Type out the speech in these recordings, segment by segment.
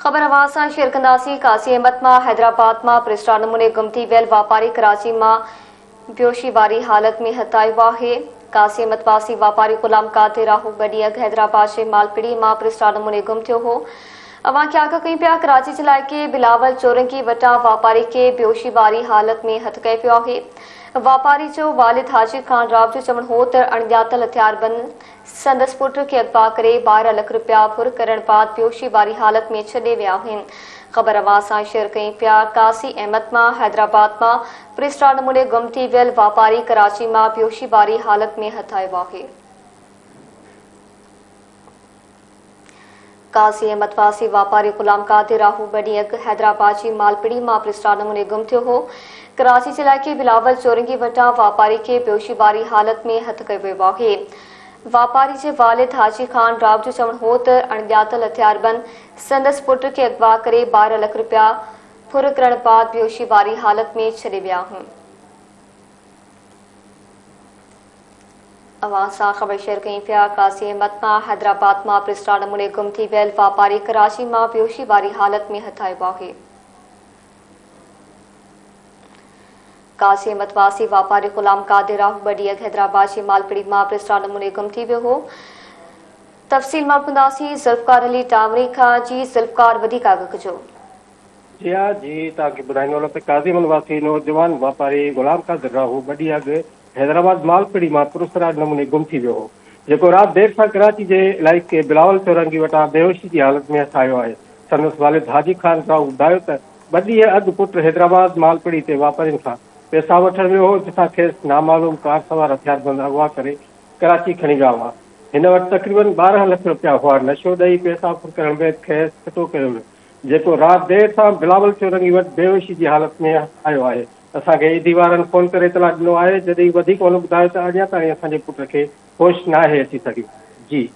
खबर आवाज़ सां शेयर कंदासीं। कासी अहमद मां हैदराबाद मां प्रिस्टा नमूने गुम थी वियल वापारी कराची मां बेहोशी वारी हालत में हथायो आहे। कासी अहमद वासी वापारी गुलाम कादिर राहू ॿ ॾींहं हैदराबाद जे मालपीड़ी मां प्रिस्टा नमूने गुम थियो हो। अवां खे आगाह कयूं पिया कराची जे इलाइक़े बिलावल चोरंगी वटां वापारी खे बेहोशी वारी हालत में हथ कयो पियो आहे। वापारी जो वालिद हाजिर खान राव जो चवण हो त अणॼातल हथियारबंद संदसि पुट खे अगवा करे 12 लख रुपया फुर करण बाद बेहोशी वारी हालत में छॾे विया आहिनि। ख़बर आवाज़ सां शेयर कई पिया। कासी अहमद मां हैदराबाद मां प्रिस्टा नमूने गुम थी वियल वापारी कराची मां बेहोशी वारी हालत में हथायो आहे। कासी अहमद वासी वापारी गुलाम कादिर राहू ॿ ॾींहं अॻु हैदराबाद जी मालपीड़ी मां प्रिस्टा नमूने गुम थियो हो। कराची जे इलाइक़े बिलावल चोरंगी वटां वापारी खे बेहोशी वारी हालत में हथ कयो वियो आहे। वापारी जे वालिद हाजी खान राव जो चवण हो त अणॼातल हथियारबंद संदसि पुट खे अगवा करे 12 लख रुपया फुर करण बाद बेहोशी वारी हालत में छॾे विया आहिनि। आवाज़ सां ख़बर शेयर कई पिया। कासी अहमद मां हैदराबाद मां प्रिस्टा नमूने गुम थी वियल वापारी कराची मां बेहोशी वारी हालत में हथायो आहे। कासी अहमद वासी वापारी गुलाम कादिर राहू ॿ ॾींहं अॻु हैदराबाद जी मालपीड़ी मां प्रिस्टा नमूने गुम थी वियो हो। तफ़सील मां ॿुधासीं ज़ुल्फ़कार अली टामरी खां। जी ज़ुल्फ़कार वधीक आगाह कजो। जी हाँ जी, तव्हांखे ॿुधाईंदो त काज़ी वासी नौजवान वापारी गुलाम कादिर राहू ॿ ॾींहं अॻु हैदराबाद मालपीड़ी मां पुरसरार नमूने गुम थी वियो हो, जेको राति देर सां कराची जे इलाइक़े बिलावल चौरंगी वटां बेहोशी जी हालत में हथायो आहे। संदसि वालिद हाजी खान राहू ॿुधायो त ॿ ॾींहं अॻु पुट हैदराबाद मालपीड़ी ते वापारियुनि खां पैसा वठण वियो हो, जितां खेसि नामालूम कार सवार हथियारबंद अगवा करे कराची खणी विया हुआ। हिन वटि तक़रीबन 12 लख रुपया हुआ। नशो ॾेई पैसा फुर करण बैदि खेसि छटो कयो वियो, जेको राति देर सां बिलावल चौरंगी वटि बेहोशी जी हालत में आयो आहे। असांखे ईदी वारनि फोन करे इतला ॾिनो आहे, जॾहिं वधीक हुन ॿुधायो त अञा ताईं असांजे पुट खे होश न आहे अची सघी। जी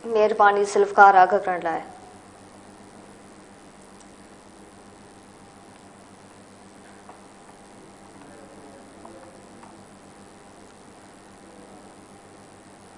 महिरबानी ज़ुल्फ़कार आगाह करण लाइ।